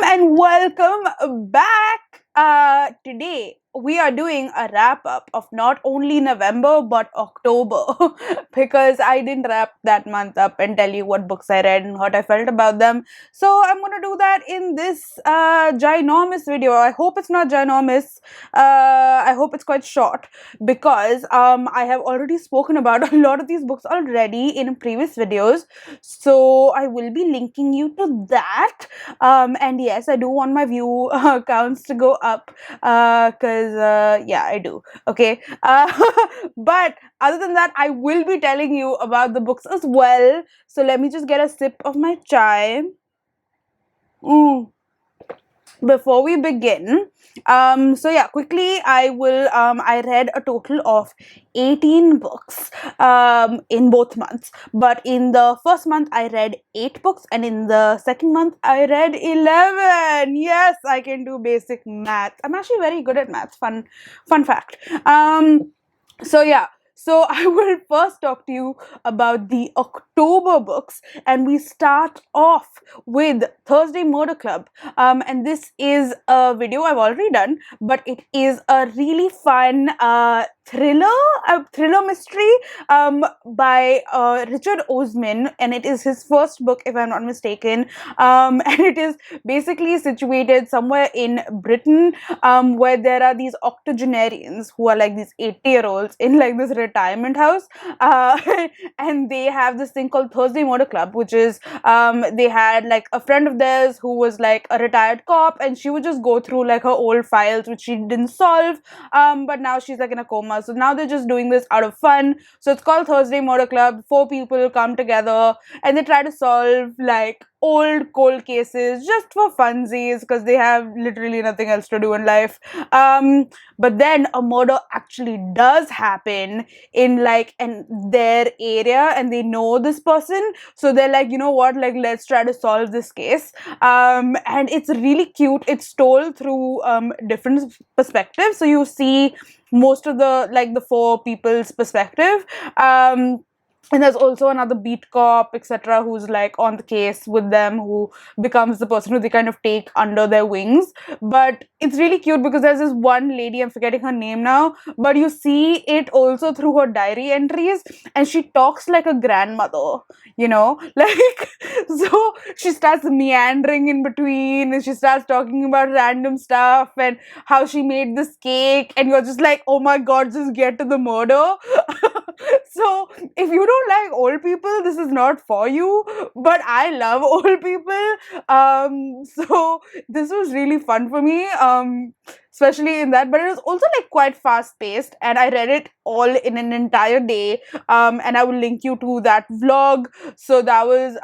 and welcome back. Today we are doing a wrap up of not only November but October because I didn't wrap that month up and tell you what books I read and what I felt about them. So I'm gonna do that in this ginormous video. I hope it's not ginormous. I hope it's quite short because I have already spoken about a lot of these books already in previous videos. So I will be linking you to that. And yes, I do want my view counts to go up because yeah, I do. Okay. But other than that, I will be telling you about the books as well. So let me just get a sip of my chai. Before we begin, so yeah, quickly I read a total of 18 books in both months, but in the first month I read 8 books and in the second month I read 11. Yes, I can do basic math. I'm actually very good at maths. Fun fact. So yeah, so I will first talk to you about the October books, and we start off with Thursday Murder Club. And this is a video I've already done, but it is a really fun thriller mystery by Richard Oseman, and it is his first book, if I'm not mistaken. And it is basically situated somewhere in Britain, where there are these octogenarians who are like these 80-year-olds in like this retirement house, and they have this thing called Thursday Murder Club, which is they had like a friend of theirs who was like a retired cop, and she would just go through like her old files which she didn't solve, but now she's like in a coma, so now they're just doing this out of fun. So it's called Thursday Murder Club. 4 people come together and they try to solve like old cold cases just for funsies because they have literally nothing else to do in life. But then a murder actually does happen in like their area, and they know this person, so they're like, you know what, like let's try to solve this case. And it's really cute. It's told through different perspectives, so you see most of the 4 people's perspective. And there's also another beat cop, etc., who's like on the case with them, who becomes the person who they kind of take under their wings. But it's really cute because there's this one lady, I'm forgetting her name now, but you see it also through her diary entries, and she talks like a grandmother, you know, like, so she starts meandering in between and she starts talking about random stuff and how she made this cake, and you're just like, oh my god, just get to the murder. So if you don't like old people, this is not for you, but I love old people. So this was really fun for me, especially in that, but it was also like quite fast paced, and I read it all in an entire day. And I will link you to that vlog. So that was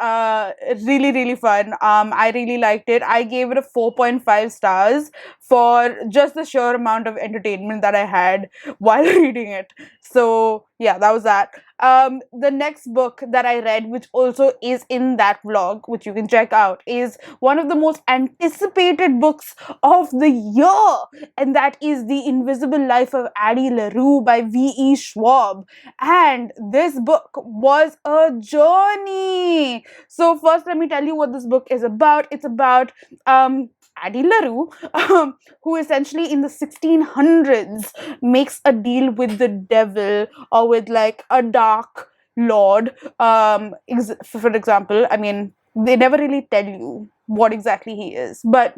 really fun. I really liked it. I gave it a 4.5 stars for just the sheer amount of entertainment that I had while reading it. So yeah, that was that. The next book that I read, which also is in that vlog, which you can check out, is one of the most anticipated books of the year, and that is The Invisible Life of Addie LaRue by V.E. Schwab. And this book was a journey. So first, let me tell you what this book is about. It's about Addie LaRue, who essentially in the 1600s makes a deal with the devil, or with like a dark lord. For example, I mean, they never really tell you what exactly he is, but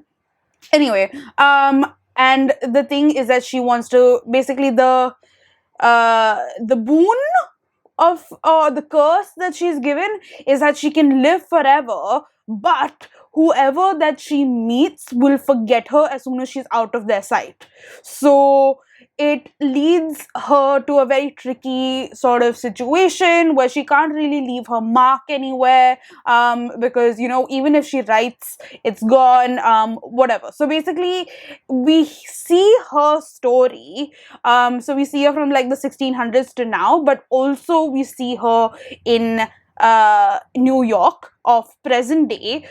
anyway, and the thing is that she wants to basically the boon of the curse that she's given is that she can live forever, but whoever that she meets will forget her as soon as she's out of their sight. So it leads her to a very tricky sort of situation where she can't really leave her mark anywhere, because, you know, even if she writes, it's gone, whatever. So basically, we see her story. So we see her from like the 1600s to now, but also we see her in New York, of present day,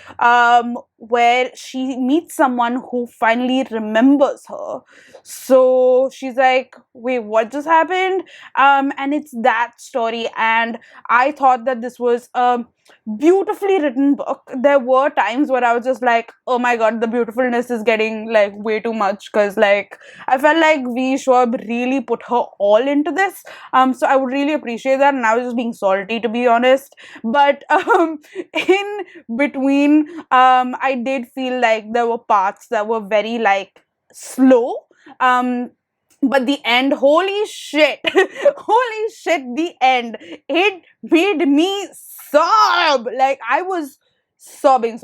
where she meets someone who finally remembers her. So she's like, wait, what just happened? And it's that story. And I thought that this was a beautifully written book. There were times where I was just like, oh my god, the beautifulness is getting like way too much, because like I felt like V Schwab really put her all into this. So I would really appreciate that, and I was just being salty, to be honest. But in between, I did feel like there were parts that were very like slow. But the end, holy shit, holy shit, the end, it made me sob. Like I was sobbing.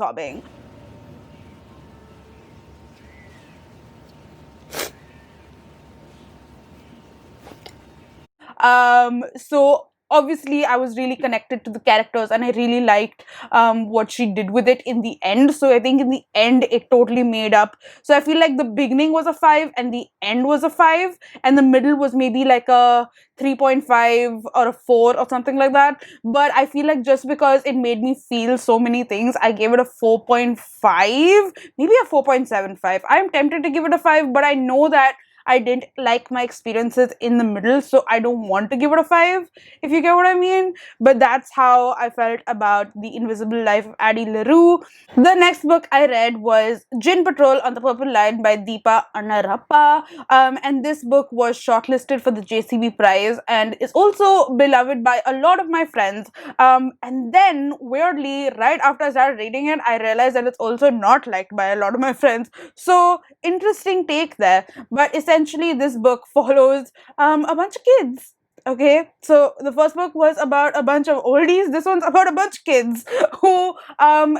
So obviously I was really connected to the characters, and I really liked what she did with it in the end. So I think in the end it totally made up. So I feel like the beginning was a 5 and the end was a 5, and the middle was maybe like a 3.5 or a 4 or something like that. But I feel like just because it made me feel so many things, I gave it a 4.5, maybe a 4.75. I'm tempted to give it a 5, but I know that I didn't like my experiences in the middle, so I don't want to give it a 5, if you get what I mean. But that's how I felt about The Invisible Life of Addie LaRue. The next book I read was Djinn Patrol on the Purple Line by Deepa Anaparra. And this book was shortlisted for the JCB Prize and is also beloved by a lot of my friends. And then, weirdly, right after I started reading it, I realized that it's also not liked by a lot of my friends. So, interesting take there. But essentially, this book follows a bunch of kids. Okay, so the first book was about a bunch of oldies. This one's about a bunch of kids who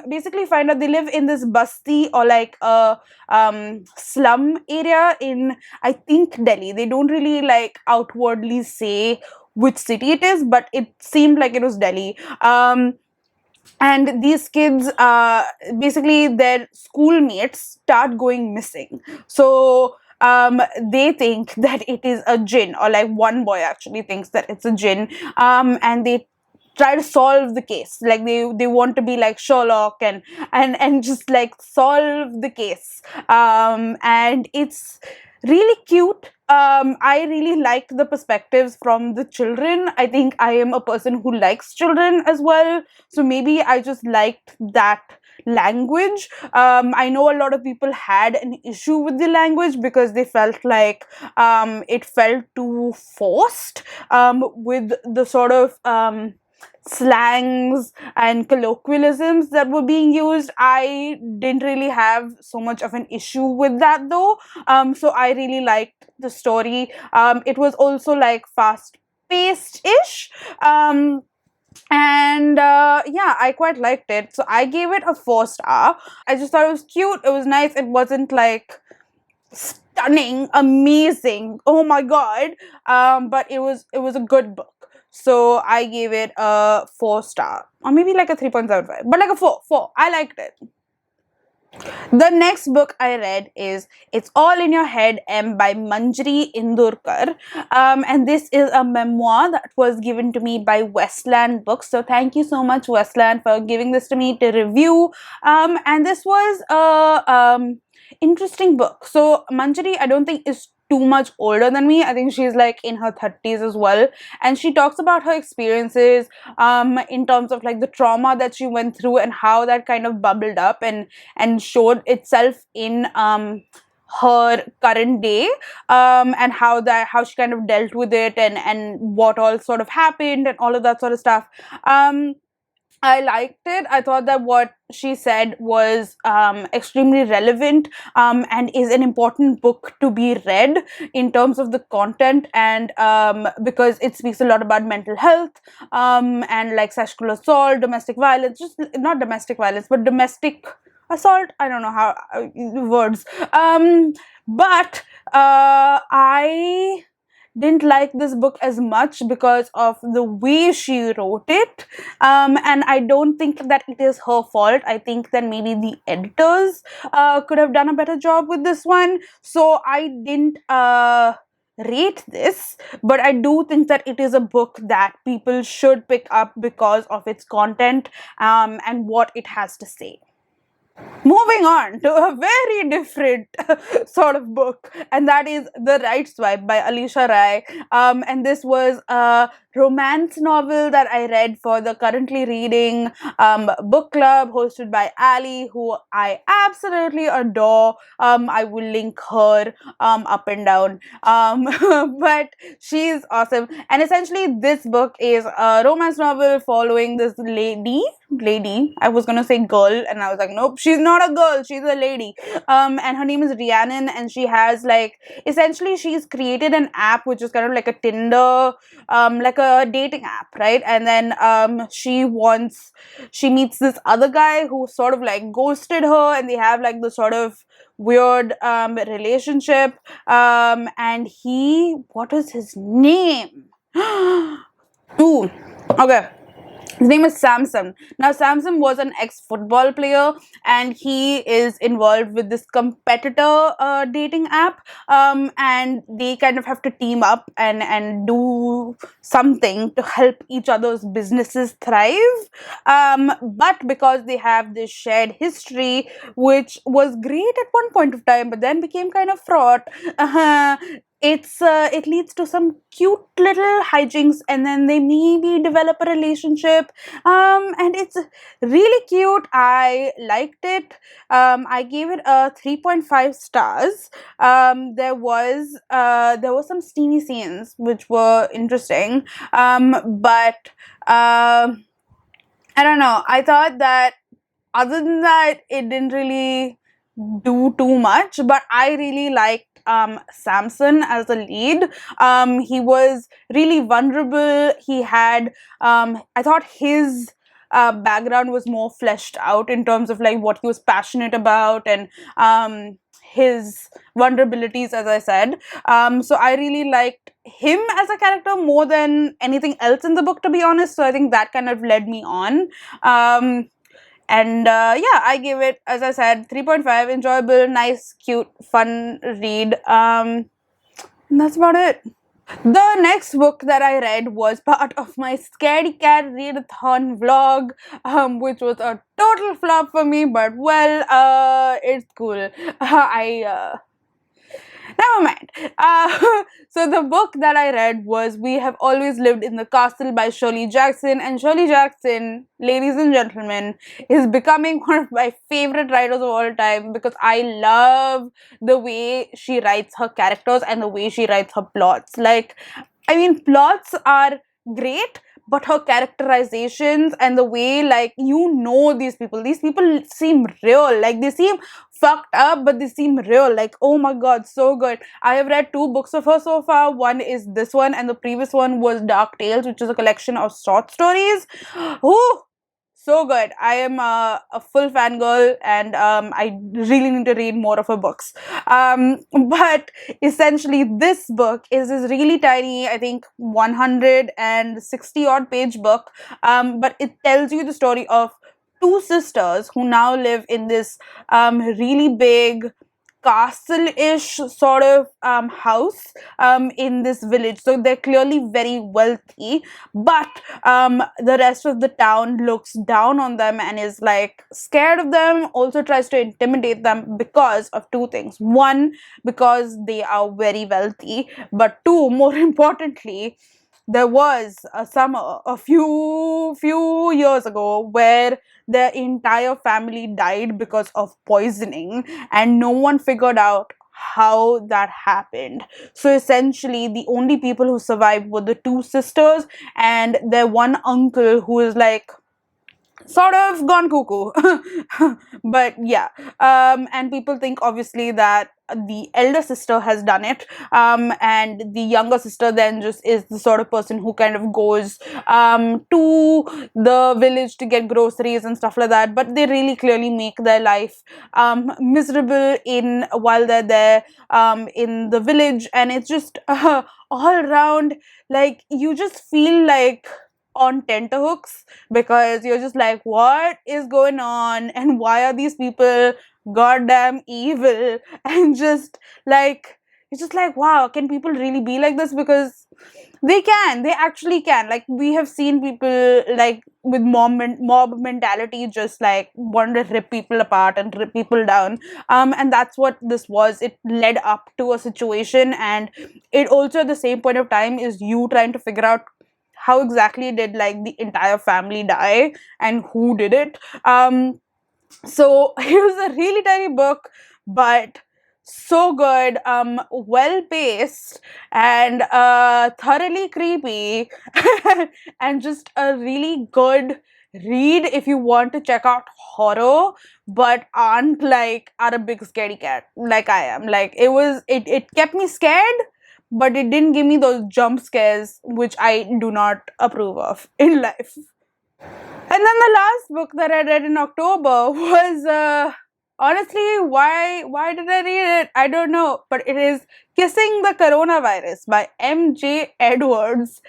basically find out they live in this basti, or like a slum area in, I think, Delhi. They don't really like outwardly say which city it is, but it seemed like it was Delhi. And these kids, basically their schoolmates start going missing. So they think that it is a Djinn, or like one boy actually thinks that it's a Djinn, and they try to solve the case. Like they want to be like Sherlock and just like solve the case. And it's really cute. I really liked the perspectives from the children. I think I am a person who likes children as well, so maybe I just liked that language. I know a lot of people had an issue with the language because they felt like it felt too forced, with the sort of slangs and colloquialisms that were being used. I didn't really have so much of an issue with that though. So I really liked the story. It was also like fast paced ish. And yeah, I quite liked it. So I gave it a 4 star. I just thought it was cute, it was nice, it wasn't like stunning, amazing, oh my god, but it was a good book. So I gave it a 4 star, or maybe like a 3.75, but like a 4. I liked it. The next book I read is It's All in Your Head, M by Manjiri Indurkar. And this is a memoir that was given to me by Westland Books. So thank you so much, Westland, for giving this to me to review. And this was a interesting book. So Manjiri, I don't think, is too much older than me. I think she's like in her 30s as well. And she talks about her experiences in terms of like the trauma that she went through and how that kind of bubbled up and showed itself in her current day, and how she kind of dealt with it, and what all sort of happened and all of that sort of stuff. I liked it. I thought that what she said was extremely relevant, and is an important book to be read in terms of the content, and because it speaks a lot about mental health, and like sexual assault, domestic violence, just not domestic violence, but domestic assault. I don't know how words. But I didn't like this book as much because of the way she wrote it, and I don't think that it is her fault. I think that maybe the editors could have done a better job with this one. So I didn't rate this, but I do think that it is a book that people should pick up because of its content and what it has to say. Moving on to a very different sort of book, and that is The Right Swipe by Alisha Rai. And this was a romance novel that I read for the currently reading book club hosted by Ali, who I absolutely adore. I will link her up and down. But she's awesome. And essentially, this book is a romance novel following this lady. I was gonna say girl, and I was like, nope, she's not a girl, she's a lady. And her name is Rhiannon, and she has like essentially she's created an app which is kind of like a Tinder, like a dating app, right? And then she meets this other guy who sort of like ghosted her, and they have like the sort of weird relationship. And what is his name? Ooh, okay. His name is Samson. Now, Samson was an ex-football player, and he is involved with this competitor dating app. And they kind of have to team up and do something to help each other's businesses thrive. But because they have this shared history, which was great at one point of time, but then became kind of fraught. It leads to some cute little hijinks, and then they maybe develop a relationship. And it's really cute. I liked it. I gave it a 3.5 stars. There was some steamy scenes which were interesting. But I don't know, I thought that other than that it didn't really do too much, but I really liked Samson as a lead. He was really vulnerable. He had, I thought his background was more fleshed out in terms of like what he was passionate about and his vulnerabilities, as I said. So I really liked him as a character more than anything else in the book, to be honest. So I think that kind of led me on. And yeah, I gave it, as I said, 3.5. Enjoyable, nice, cute, fun read. And that's about it. The next book that I read was part of my Scaredy Cat readathon vlog, which was a total flop for me, but well, it's cool. Never mind. So the book that I read was We Have Always Lived in the Castle by Shirley Jackson. And Shirley Jackson, ladies and gentlemen, is becoming one of my favorite writers of all time because I love the way she writes her characters and the way she writes her plots. Like, I mean, plots are great, but her characterizations and the way, like, these people seem real. Like, they seem fucked up, but they seem real. Like, oh my god, so good. I have read 2 books of her so far. One is this one, and the previous one was Dark Tales, which is a collection of short stories. Ooh, so good. I am a full fangirl, and I really need to read more of her books. But essentially, this book is this really tiny, I think 160 odd page book. But it tells you the story of 2 sisters who now live in this really big castle-ish sort of house in this village. So they're clearly very wealthy, but the rest of the town looks down on them and is like scared of them, also tries to intimidate them because of 2 things. One, because they are very wealthy, but 2, more importantly, there was a summer a few years ago where their entire family died because of poisoning, and no one figured out how that happened. So essentially, the only people who survived were the 2 sisters and their one uncle who is like sort of gone cuckoo. But yeah, and people think obviously that the elder sister has done it, and the younger sister then just is the sort of person who kind of goes to the village to get groceries and stuff like that. But they really clearly make their life miserable while they're there in the village, and it's just all around, like, you just feel like on tenterhooks because you're just like, what is going on, and why are these people goddamn evil? And just like, it's just like, wow, can people really be like this? Because they actually can. Like, we have seen people like with mob mentality just like want to rip people apart and rip people down. And that's what this was. It led up to a situation, and it also at the same point of time is you trying to figure out how exactly did like the entire family die and who did it. So it was a really tiny book, but so good, well paced, and thoroughly creepy, and just a really good read if you want to check out horror, but aren't a big scaredy cat like I am. Like, it kept me scared, but it didn't give me those jump scares, which I do not approve of in life. And then the last book that I read in October was honestly, why did I read it? I don't know, but it is Kissing the Coronavirus by M.J. Edwards.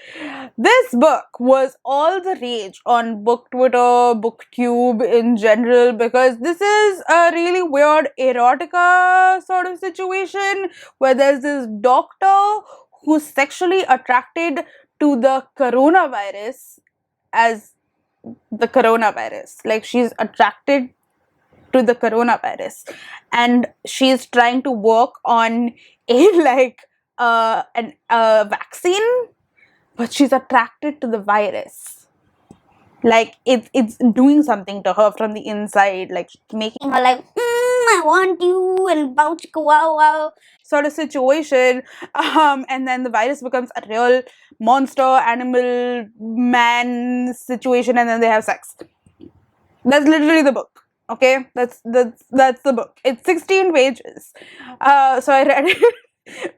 This book was all the rage on book Twitter, booktube in general, because this is a really weird erotica sort of situation where there's this doctor who's sexually attracted to the coronavirus as the coronavirus. Like, she's attracted to the coronavirus, and she's trying to work on a vaccine, but she's attracted to the virus. Like, it's doing something to her from the inside, like making her like, I want you, and bounce wow wow sort of situation. And then the virus becomes a real monster, animal, man situation, and then they have sex. That's literally the book. Okay, that's the book. It's 16 pages. So I read it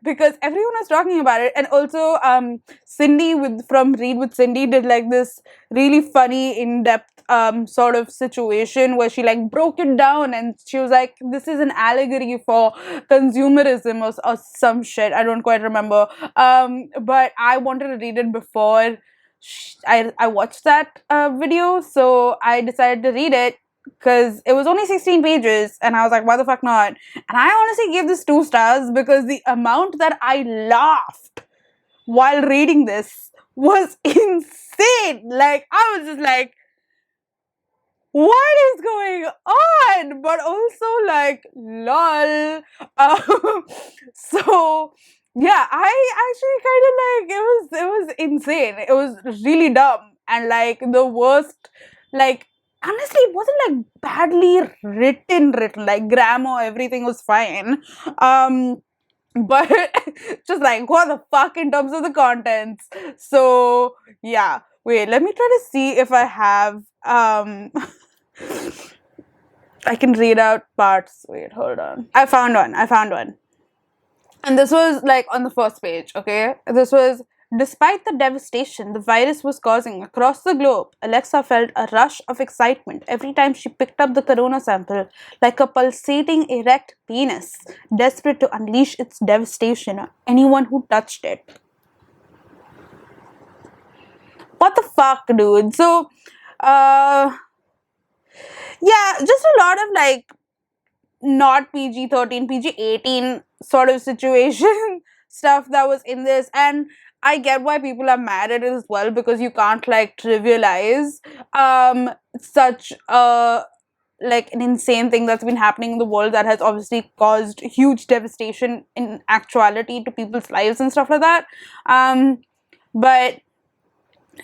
because everyone was talking about it, and also Cindy from Read with Cindy did like this really funny, in-depth sort of situation where she like broke it down, and she was like, this is an allegory for consumerism or some shit. I don't quite remember. But I wanted to read it before I watched that video, so I decided to read it because it was only 16 pages, and I was like, why the fuck not? And I honestly gave this 2 stars because the amount that I laughed while reading this was insane. Like, I was just like, what is going on? But also like, lol. So yeah, I actually kind of like, it was insane. It was really dumb, and like the worst. Like, honestly, it wasn't like badly written. Like, grammar, everything was fine. But just like, what the fuck in terms of the contents. So yeah, wait, let me try to see if I have I can read out parts. Wait, hold on. I found one. And this was like on the first page, okay? This was, despite the devastation the virus was causing across the globe, Alexa felt a rush of excitement every time she picked up the corona sample, like a pulsating erect penis, desperate to unleash its devastation on anyone who touched it. What the fuck, dude? So, yeah, just a lot of like not PG-13, PG-18 sort of situation stuff that was in this, and I get why people are mad at it as well, because you can't like trivialize such like an insane thing that's been happening in the world that has obviously caused huge devastation in actuality to people's lives and stuff like that. But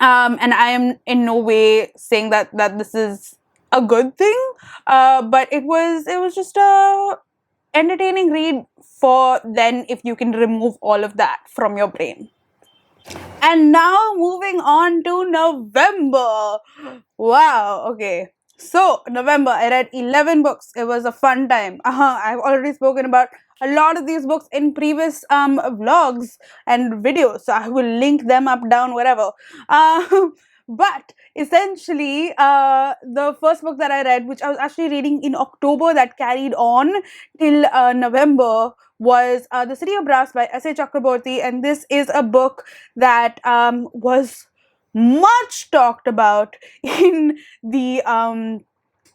and I am in no way saying that this is a good thing, but it was just a entertaining read for then, if you can remove all of that from your brain. And now moving on to November. Wow, okay. So, November, I read 11 books. It was a fun time. I've already spoken about a lot of these books in previous vlogs and videos, so I will link them up down wherever. But essentially, the first book that I read, which I was actually reading in October that carried on till November, was The City of Brass by S.A. Chakraborty, and this is a book that was much talked about in the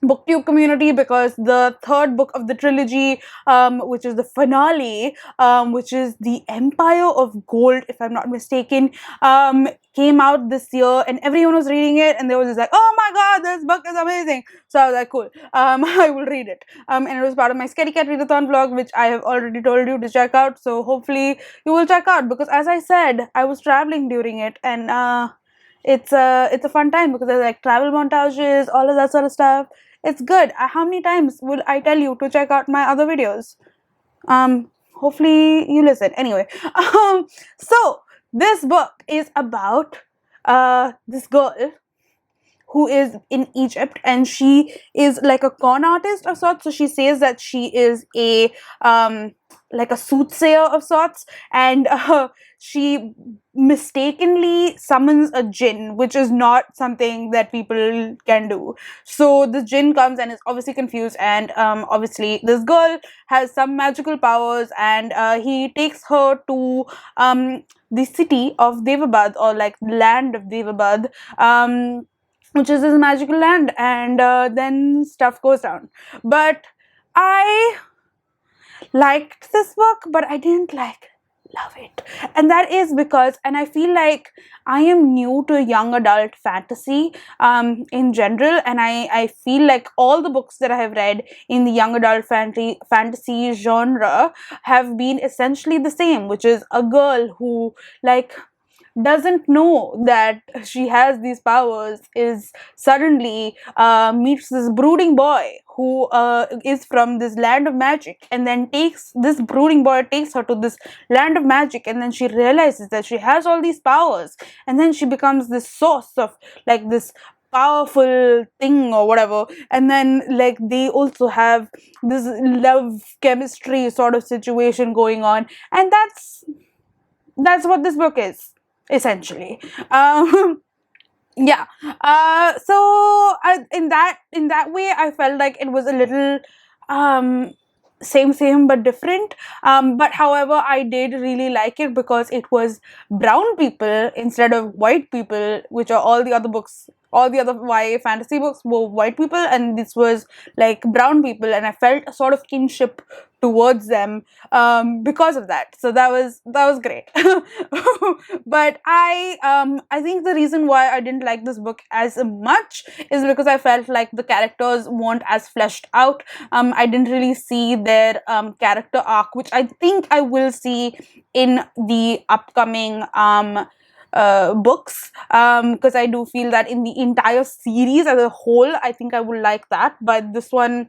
booktube community, because the third book of the trilogy, which is the finale, which is the Empire of Gold, if I'm not mistaken, came out this year, and everyone was reading it, and they were just like, oh my god, this book is amazing. So I was like, cool, I will read it. And it was part of my Scary Cat Readathon vlog, which I have already told you to check out, so hopefully you will check out, because as I said, I was traveling during it, and it's a fun time, because there's like travel montages, all of that sort of stuff. It's good. How many times will I tell you to check out my other videos? Hopefully you listen. Anyway, so this book is about this girl who is in Egypt, and she is like a con artist of sorts. So she says that she is a like a soothsayer of sorts, and she mistakenly summons a Djinn, which is not something that people can do. So this Djinn comes and is obviously confused, and obviously this girl has some magical powers, and he takes her to the city of Devabad, or like land of Devabad, which is this magical land, and then stuff goes down. But I liked this book, but I didn't like love it, and that is because, and I feel like I am new to young adult fantasy in general, and I feel like all the books that I have read in the young adult fantasy genre have been essentially the same, which is a girl who like doesn't know that she has these powers, is suddenly meets this brooding boy who is from this land of magic, and then takes this brooding boy takes her to this land of magic, and then she realizes that she has all these powers, and then she becomes this source of like this powerful thing or whatever, and then like they also have this love chemistry sort of situation going on, and that's what this book is essentially. Yeah. So in that way, I felt like it was a little same but different. But however, I did really like it because it was brown people instead of white people, which are all the other books. All the other YA fantasy books were white people, and this was like brown people, and I felt a sort of kinship towards them because of that. So that was great. But I think the reason why I didn't like this book as much is because I felt like the characters weren't as fleshed out. I didn't really see their character arc, which I think I will see in the upcoming books, because I do feel that in the entire series as a whole, I think I would like that, but this one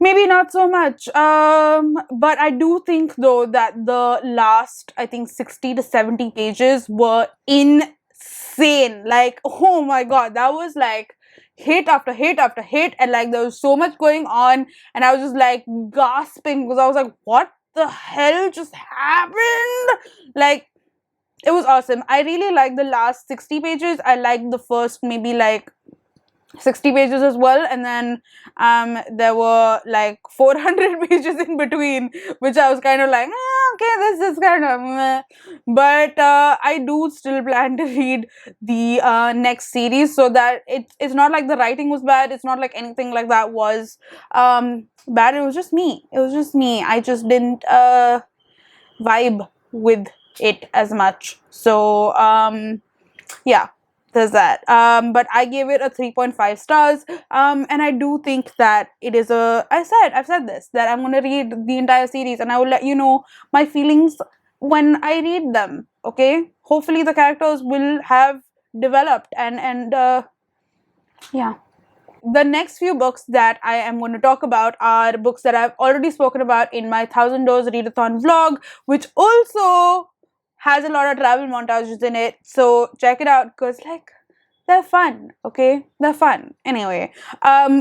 maybe not so much. But I do think though that the last, I think 60 to 70 pages were insane. Like, oh my god, that was like hit after hit after hit, and like there was so much going on, and I was just like gasping because I was like, what the hell just happened? Like, it was awesome. I really liked the last 60 pages. I liked the first maybe like 60 pages as well, and then there were like 400 pages in between, which I was kind of like, okay, this is kind of meh. But I do still plan to read the next series, so that it's not like the writing was bad, it's not like anything like that was bad. It was just me. I just didn't vibe with it as much. So yeah, there's that. But I gave it a 3.5 stars, and I do think that it is I've said this, that I'm gonna read the entire series, and I will let you know my feelings when I read them. Okay, hopefully the characters will have developed, and yeah. The next few books that I am going to talk about are books that I've already spoken about in my 1000 Doors Readathon vlog, which also has a lot of travel montages in it. So check it out, because like they're fun. Okay, they're fun. Anyway,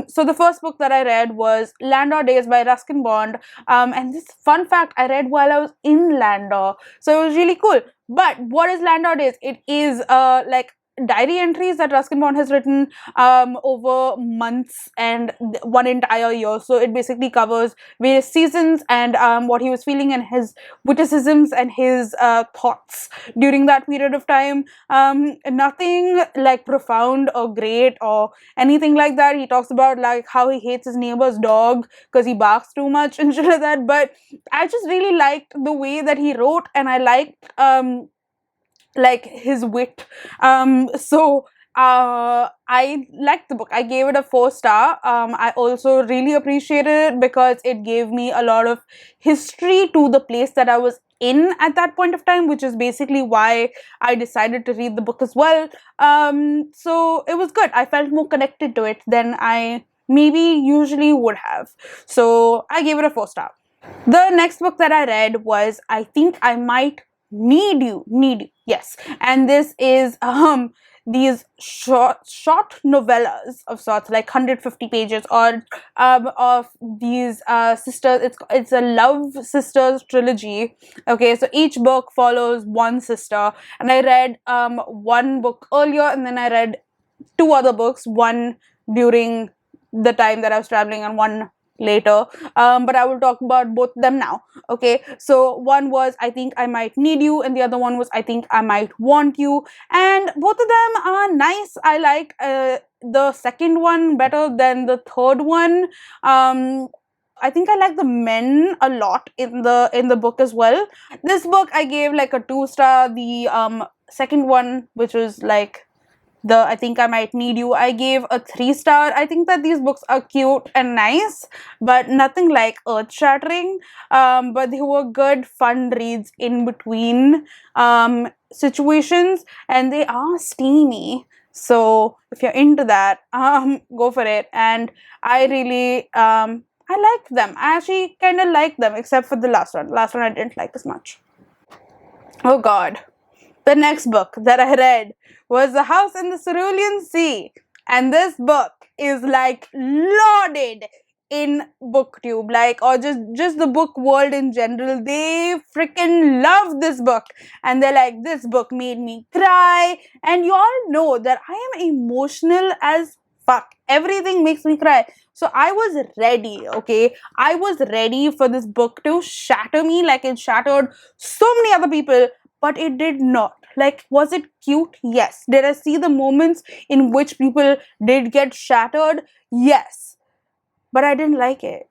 so the first book that I read was Landour Days by Ruskin Bond. And this fun fact I read while I was in Landour, so it was really cool. But what is Landour Days? It is like diary entries that Ruskin Bond has written over months and one entire year. So it basically covers various seasons and what he was feeling and his witticisms and his thoughts during that period of time. Nothing like profound or great or anything like that. He talks about like how he hates his neighbor's dog because he barks too much and shit like that. But I just really liked the way that he wrote, and I liked like his wit. So I liked the book. I gave it a 4-star. I also really appreciated it because it gave me a lot of history to the place that I was in at that point of time, which is basically why I decided to read the book as well. So it was good. I felt more connected to it than I maybe usually would have. So I gave it a 4-star. The next book that I read was I Think I Might Need You. Yes. And this is these short novellas of sorts, like 150 pages, or of these sisters. It's a love sisters trilogy. Okay, so each book follows one sister, and I read one book earlier, and then I read 2 other books, one during the time that I was traveling and one later, but I will talk about both of them now. Okay, so one was I Think I Might Need You, and the other one was I Think I Might Want You, and both of them are nice. I like the second one better than the third one. I think I like the men a lot in the book as well. This book I gave like a 2-star. The second one, which was like the I Think I Might Need You, I gave a 3-star. I think that these books are cute and nice, but nothing like earth-shattering. But they were good, fun reads in between situations, and they are steamy. So if you're into that, go for it. And I really I liked them. I actually kind of liked them, except for the last one. Last one I didn't like as much. Oh God. The next book that I read was The House in the Cerulean Sea, and this book is like lauded in booktube, like, or just the book world in general. They freaking love this book, and they're like, this book made me cry. And you all know that I am emotional as fuck. Everything makes me cry. So I was ready, okay? I was ready for this book to shatter me like it shattered so many other people, but it did not. Like, was it cute? Yes. Did I see the moments in which people did get shattered? Yes. But I didn't like it.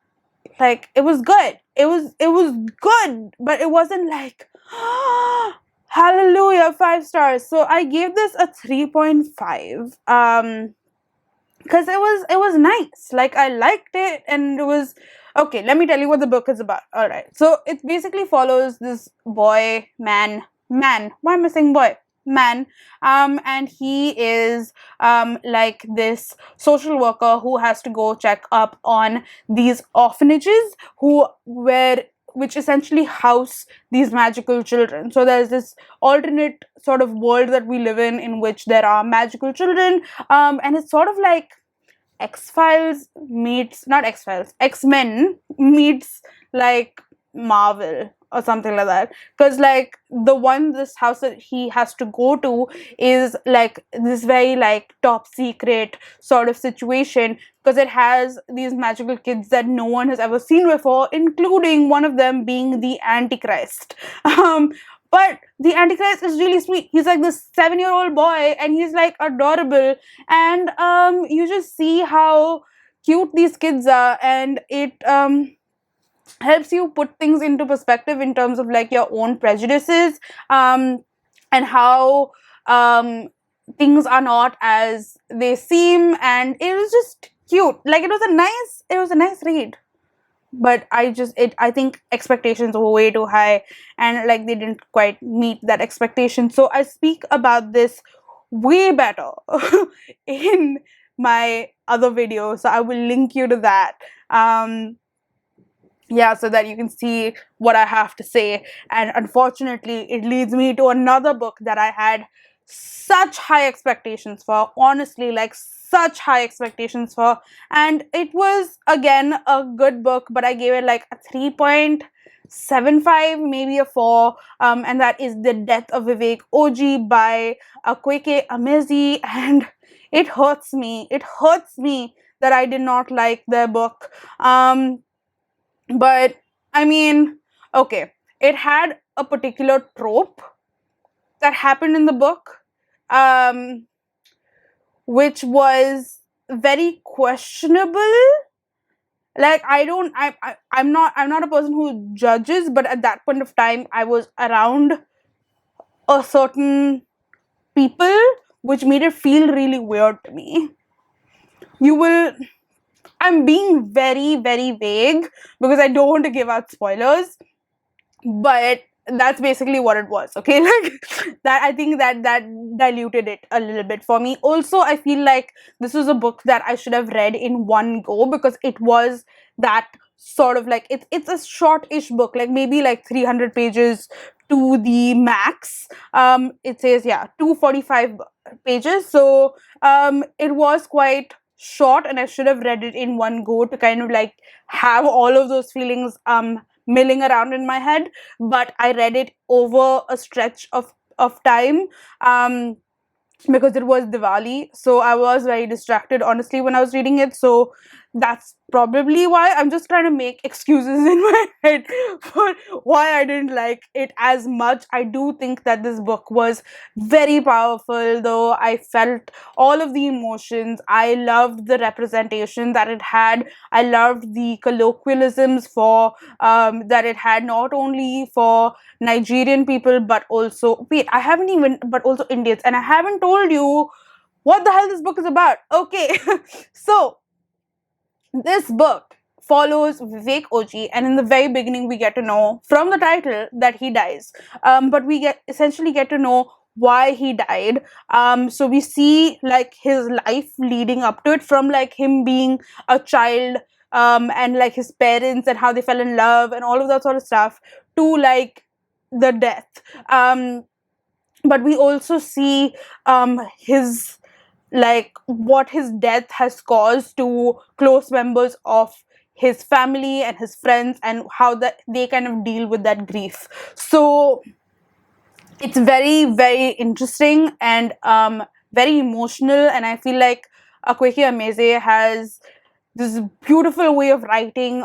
Like, it was good. It was good, but it wasn't like hallelujah, 5 stars. So I gave this a 3.5. Because it was nice. Like, I liked it, and it was okay. Let me tell you what the book is about. All right. So it basically follows this boy, man. Why am I saying boy? Man. And he is like this social worker who has to go check up on these orphanages which essentially house these magical children. So there's this alternate sort of world that we live in which there are magical children, and it's sort of like X-Files meets, not X-Files, X-Men meets like Marvel or something like that. Because like this house that he has to go to is like this very like top secret sort of situation, because it has these magical kids that no one has ever seen before, including one of them being the Antichrist. But the Antichrist is really sweet. He's like this 7-year-old boy, and he's like adorable. And you just see how cute these kids are, and it helps you put things into perspective in terms of like your own prejudices, and how things are not as they seem. And it was just cute. Like, it was a nice read. But I think expectations were way too high, and like they didn't quite meet that expectation. So I speak about this way better in my other video, so I will link you to that. Yeah, so that you can see what I have to say. And unfortunately, it leads me to another book that I had such high expectations for, honestly, like such high expectations for. And it was again a good book, but I gave it like a 3.9 7.5, maybe a 4, and that is The Death of Vivek OG by Akwaeke Emezi, and it hurts me. It hurts me that I did not like their book. But I mean, okay, it had a particular trope that happened in the book, um, which was very questionable. Like, I'm not a person who judges, but at that point of time I was around a certain people, which made it feel really weird to me. You will I'm being very, very vague because I don't want to give out spoilers, but that's basically what it was. Okay, like that. I think that diluted it a little bit for me. Also, I feel like this was a book that I should have read in one go, because it was that sort of like, it's a short-ish book, like maybe like 300 pages to the max. It says, yeah, 245 pages. So it was quite short, and I should have read it in one go to kind of like have all of those feelings milling around in my head. But I read it over a stretch of time, because it was Diwali, so I was very distracted, honestly, when I was reading it. So that's probably why I'm just trying to make excuses in my head for why I didn't like it as much. I do think that this book was very powerful, though. I felt all of the emotions. I loved the representation that it had. I loved the colloquialisms for that it had, not only for Nigerian people, but also, but also Indians. And I haven't told you what the hell this book is about. Okay, so this book follows Vivek OG, and in the very beginning, we get to know from the title that he dies. But we essentially get to know why he died. So we see like his life leading up to it, from like him being a child, and like his parents and how they fell in love and all of that sort of stuff, to like the death. But we also see his, like, what his death has caused to close members of his family and his friends, and how that they kind of deal with that grief. So it's very, very interesting and very emotional, and I feel like Akwaeke Emezi has this beautiful way of writing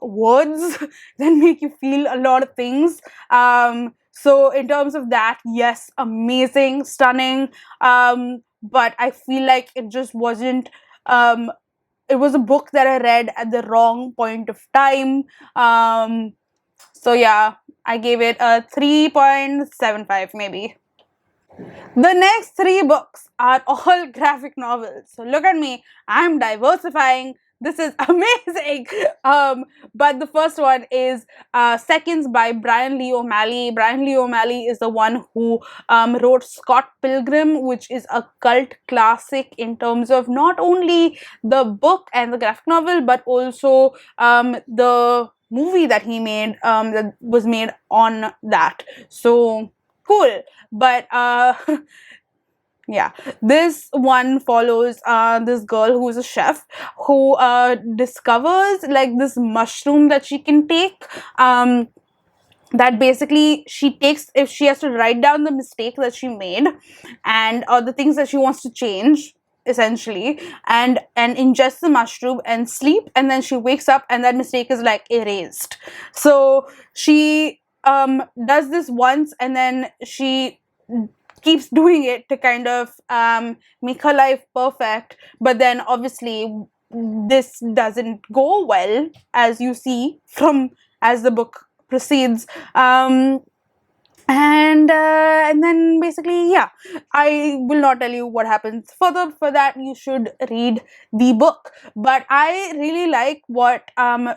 words that make you feel a lot of things. So in terms of that, yes, amazing, stunning. But I feel like it just wasn't. It was a book that I read at the wrong point of time. So yeah, I gave it a 3.75 maybe. The next three books are all graphic novels. So look at me, I'm diversifying. This is amazing. But the first one is Seconds by Bryan Lee O'Malley. Bryan Lee O'Malley is the one who wrote Scott Pilgrim, which is a cult classic in terms of not only the book and the graphic novel, but also the movie that he made, that was made on that. So cool. But yeah, this one follows this girl who is a chef, who discovers like this mushroom that she can take, that basically she takes if she has to write down the mistake that she made, and the things that she wants to change, essentially, and ingest the mushroom and sleep, and then she wakes up and that mistake is like erased. So she does this once, and then she keeps doing it to kind of make her life perfect. But then obviously this doesn't go well, as you see from as the book proceeds. And then basically, yeah, I will not tell you what happens further. For that, you should read the book. But I really like what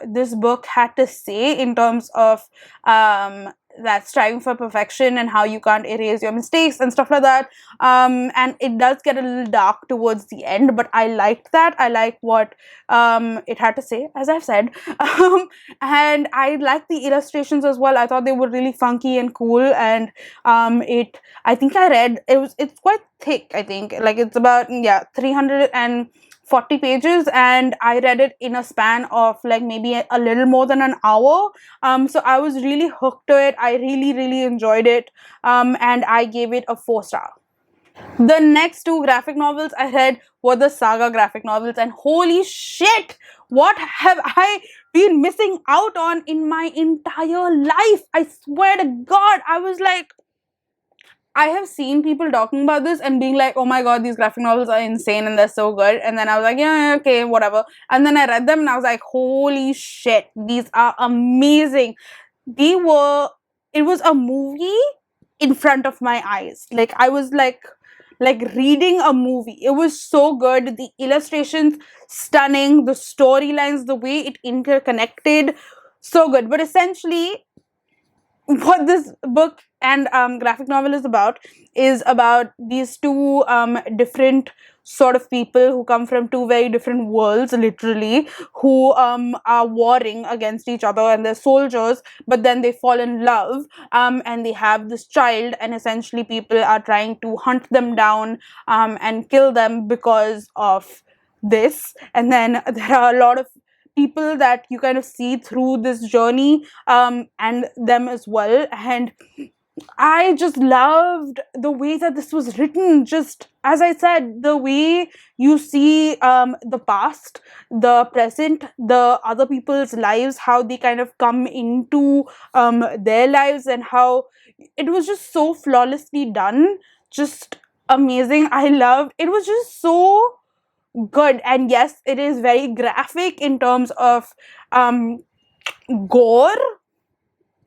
this book had to say in terms of that striving for perfection and how you can't erase your mistakes and stuff like that. And it does get a little dark towards the end, but I liked that. I like what it had to say, as I've said. And I like the illustrations as well. I thought they were really funky and cool. And I think I read it's quite thick. I think like it's about 350 40 pages, and I read it in a span of like maybe a little more than an hour. So I was really hooked to it. I really, really enjoyed it. And I gave it a 4 star. The next two graphic novels I read were the Saga graphic novels, and holy shit, what have I been missing out on in my entire life? I swear to God, I was like, I have seen people talking about this and being like, oh my God, these graphic novels are insane and they're so good. And then I was like, yeah, okay, whatever. And then I read them and I was like, holy shit, these are amazing. It was a movie in front of my eyes. Like, I was like reading a movie. It was so good. The illustrations, stunning. The storylines, the way it interconnected, so good. But essentially, what this book and graphic novel is about these two different sort of people who come from two very different worlds, literally, who are warring against each other, and they're soldiers, but then they fall in love, and they have this child, and essentially people are trying to hunt them down and kill them because of this. And then there are a lot of people that you kind of see through this journey, and them as well. And I just loved the way that this was written. Just as I said, the way you see the past, the present, the other people's lives, how they kind of come into their lives, and how it was just so flawlessly done. Just amazing. I loved it. Was just so good. And yes, it is very graphic in terms of gore.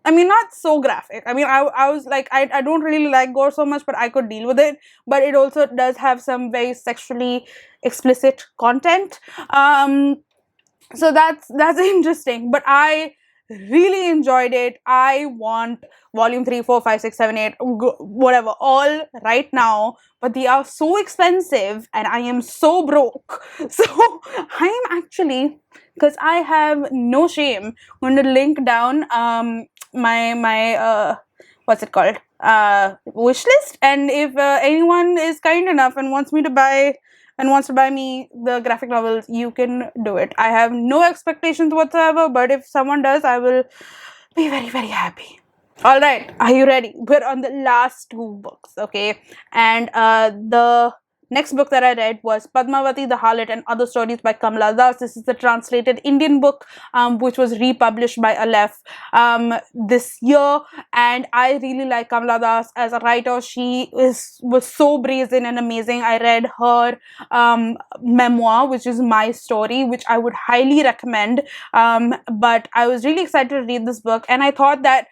I mean, not so graphic. I mean, I was like, I don't really like gore so much, but I could deal with it. But it also does have some very sexually explicit content. So that's interesting. But I really enjoyed it. I want volume 3, 4, 5, 6, 7, 8, whatever, all right now. But they are so expensive, and I am so broke. So I am actually, because I have no shame, going to link down my what's it called, wish list. And if anyone is kind enough and wants to buy me the graphic novels, you can do it. I have no expectations whatsoever, but if someone does, I will be very, very happy. All right, are you ready? We're on the last two books, okay? And the next book that I read was Padmavati, the Harlot, and Other Stories by Kamala. This is the translated Indian book, which was republished by Aleph this year. And I really like Kamala as a writer. She was so brazen and amazing. I read her memoir, which is My Story, which I would highly recommend. But I was really excited to read this book, and I thought that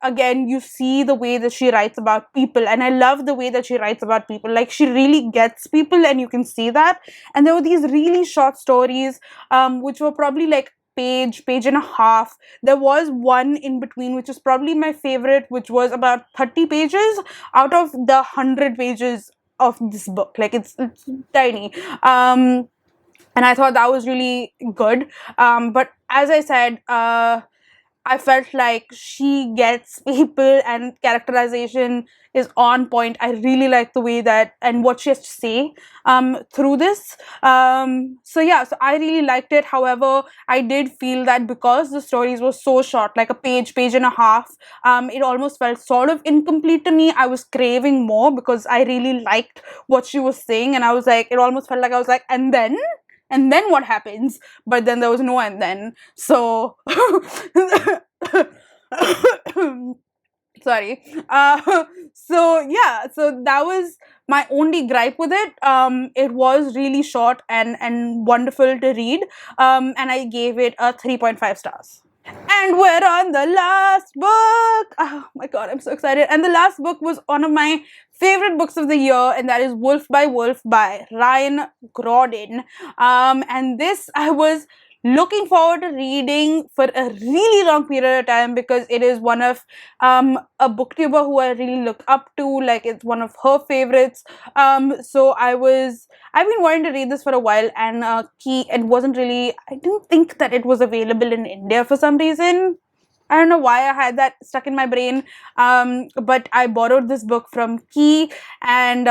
again, you see the way that she writes about people, and I love the way that she writes about people. Like, she really gets people, and you can see that. And there were these really short stories, which were probably like page and a half. There was one in between, which is probably my favorite, which was about 30 pages out of the 100 pages of this book. Like, it's tiny. And I thought that was really good. But as I said, I felt like she gets people, and characterization is on point. I really like the way that, and what she has to say through this. So yeah, so I really liked it. However, I did feel that because the stories were so short, like a page and a half, it almost felt sort of incomplete to me. I was craving more because I really liked what she was saying, and I was like, it almost felt like I was like, and then what happens? But then there was no and then. So sorry. So yeah, so that was my only gripe with it. It was really short and wonderful to read. And I gave it a 3.5 stars. And we're on the last book. Oh my God, I'm so excited. And the last book was one of my favorite books of the year, and that is Wolf by Wolf by Ryan Graudin. And this I was looking forward to reading for a really long period of time, because it is one of a booktuber who I really look up to. Like, it's one of her favorites. So I've been wanting to read this for a while, and it wasn't really, I didn't think that it was available in India for some reason. I don't know why I had that stuck in my brain. But I borrowed this book from Key, and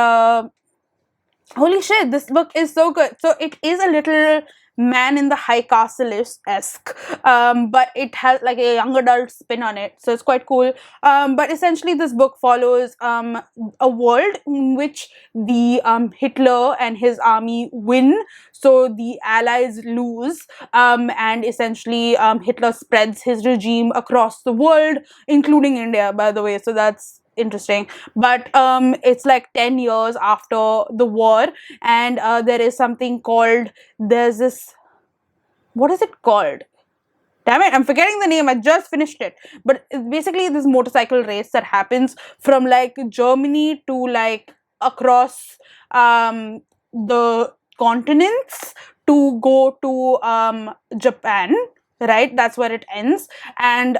Holy shit, this book is so good. So it is a little man in the high castle-esque, but it has like a young adult spin on it, so it's quite cool. But essentially this book follows a world in which the Hitler and his army win, so the allies lose, and essentially Hitler spreads his regime across the world, including India, by the way, so that's interesting. But it's like 10 years after the war, and there is something called, there's this, what is it called, damn it, I'm forgetting the name, I just finished it, but it's basically this motorcycle race that happens from like Germany to like across the continents to go to Japan, right? That's where it ends, and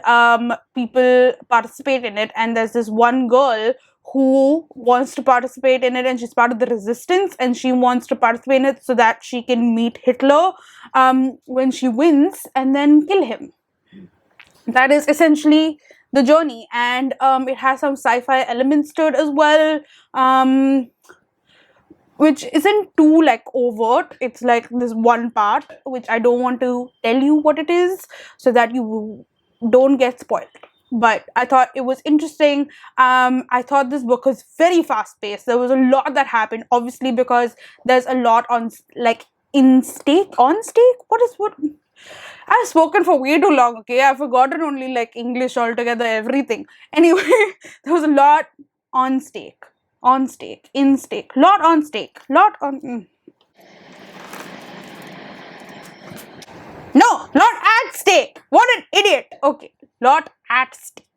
people participate in it, and there's this one girl who wants to participate in it, and she's part of the resistance, and she wants to participate in it so that she can meet Hitler when she wins and then kill him. That is essentially the journey, and it has some sci-fi elements to it as well, which isn't too like overt. It's like this one part which I don't want to tell you what it is so that you don't get spoiled. But I thought it was interesting. I thought this book was very fast paced. There was a lot that happened, obviously, because there's a lot on like on stake. What? I've spoken for way too long. Okay, I've forgotten only like English altogether. Everything. Anyway, there was a lot on stake, in stake, lot on stake, lot on. No, not at stake. What an idiot. Okay, lot at stake.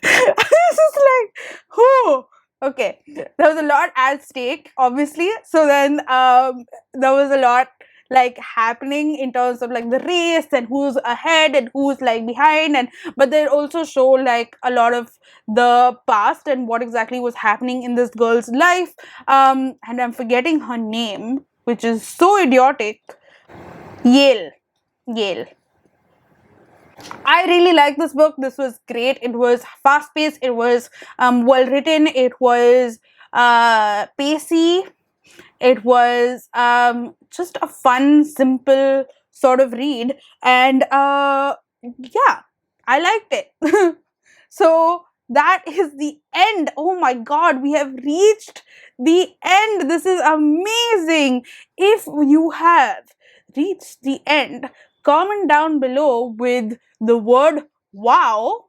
This is like, who? Okay, there was a lot at stake, obviously. So then there was a lot like happening in terms of like the race and who's ahead and who's like behind, and but they also show like a lot of the past and what exactly was happening in this girl's life. And I'm forgetting her name, which is so idiotic. Yale. I really like this book. This was great. It was fast paced. It was well written. It was pacey. It was just a fun, simple sort of read, and yeah, I liked it. So that is the end. Oh my god, we have reached the end. This is amazing. If you have reached the end, comment down below with the word wow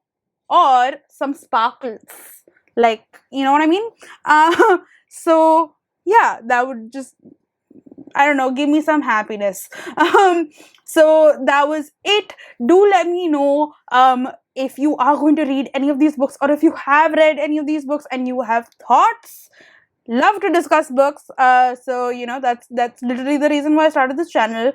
or some sparkles. Like, you know what I mean? So yeah, that would just, I don't know, give me some happiness. So that was it. Do let me know if you are going to read any of these books, or if you have read any of these books and you have thoughts. Love to discuss books. So you know, that's literally the reason why I started this channel.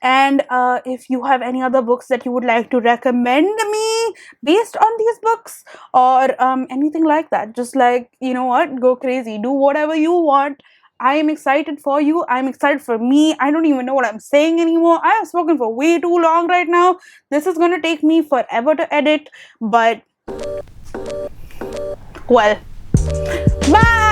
And if you have any other books that you would like to recommend me based on these books, or anything like that, just like, you know what, go crazy, do whatever you want. I am excited for you. I'm excited for me. I don't even know what I'm saying anymore. I have spoken for way too long right now. This is going to take me forever to edit, but well, bye.